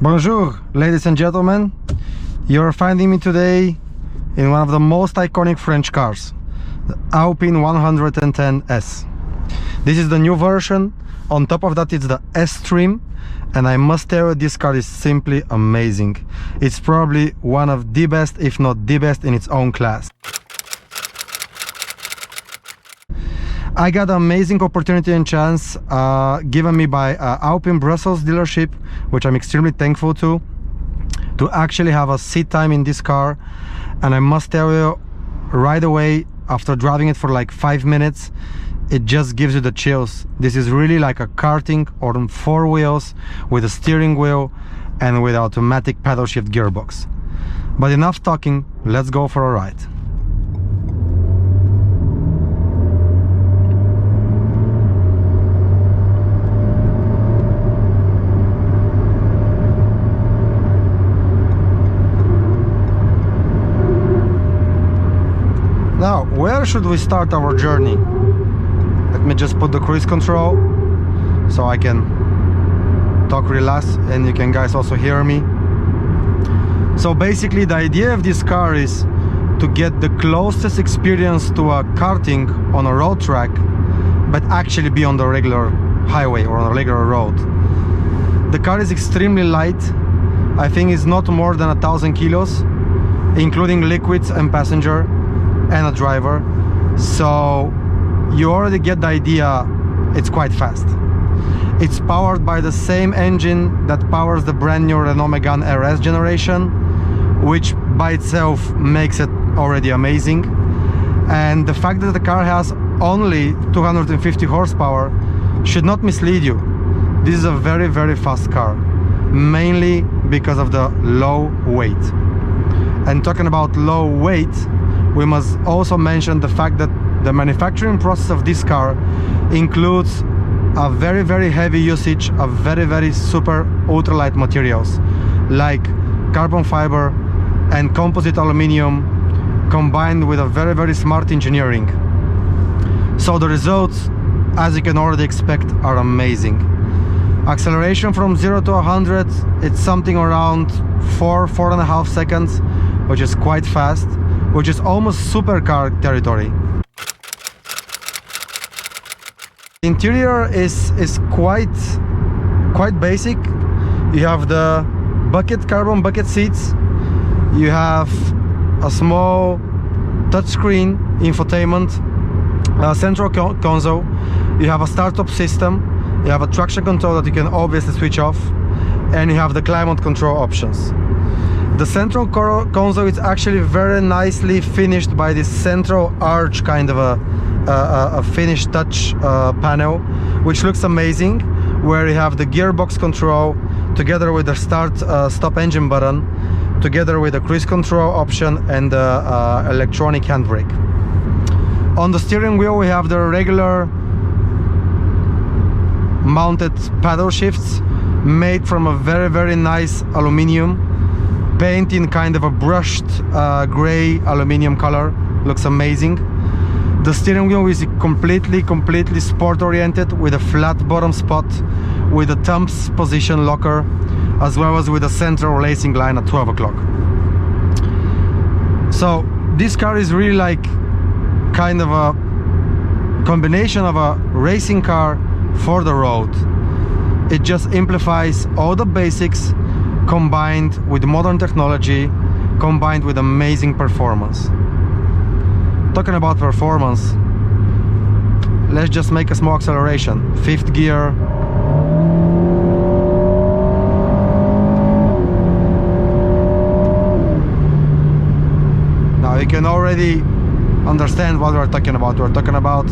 Bonjour, ladies and gentlemen. You're finding me today in one of the most iconic French cars, the Alpine 110S. This is the new version. On top of that, it's the S trim, and I must tell you, this car is simply amazing. It's probably one of the best, if not the best, in its own class. I got an amazing opportunity and chance given me by Alpine Brussels dealership, which I'm extremely thankful to actually have a seat time in this car. And I must tell you, right away, after driving it for like 5 minutes, it just gives you the chills. This is really like a karting on 4 wheels with a steering wheel and with automatic paddle shift gearbox. But enough talking, let's go for a ride. Now, where should we start our journey? Let me just put the cruise control so I can talk relaxed and you can guys also hear me. So basically the idea of this car is to get the closest experience to a karting on a road track, but actually be on the regular highway or on a regular road. The car is extremely light. I think it's not more than 1,000 kilos, including liquids and passenger and a driver, so you already get the idea. It's quite fast. It's powered by the same engine that powers the brand new Renault Megane RS generation, which by itself makes it already amazing. And the fact that the car has only 250 horsepower should not mislead you. This is a very, very fast car, mainly because of the low weight. And talking about low weight, we must also mention the fact that the manufacturing process of this car includes a very, very heavy usage of very, very super ultralight materials like carbon fiber and composite aluminum, combined with a very, very smart engineering. So the results, as you can already expect, are amazing. Acceleration from 0 to 100, it's something around 4.5 seconds, which is quite fast, which is almost supercar territory. The interior is quite basic. You have the carbon bucket seats. You have a small touchscreen infotainment, a central console. You have a startup system. You have a traction control that you can obviously switch off, and you have the climate control options. The central console is actually very nicely finished by this central arch, kind of a finished touch panel, which looks amazing, where you have the gearbox control together with the stop engine button, together with the cruise control option and the electronic handbrake. On the steering wheel we have the regular mounted paddle shifts made from a very, very nice aluminum, paint in kind of a brushed gray aluminum color. Looks amazing. The steering wheel is completely sport oriented, with a flat bottom spot, with a thumbs position locker, as well as with a central racing line at 12 o'clock. So this car is really like kind of a combination of a racing car for the road. It just amplifies all the basics, combined with modern technology, combined with amazing performance. Talking about performance, let's just make a small acceleration. 5th gear. Now you can already understand what we're talking about. We're talking about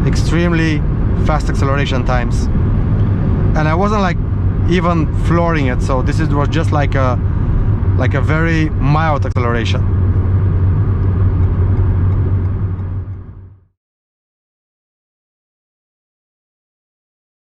extremely fast acceleration times. And I wasn't like even flooring it, so this was just like a very mild acceleration.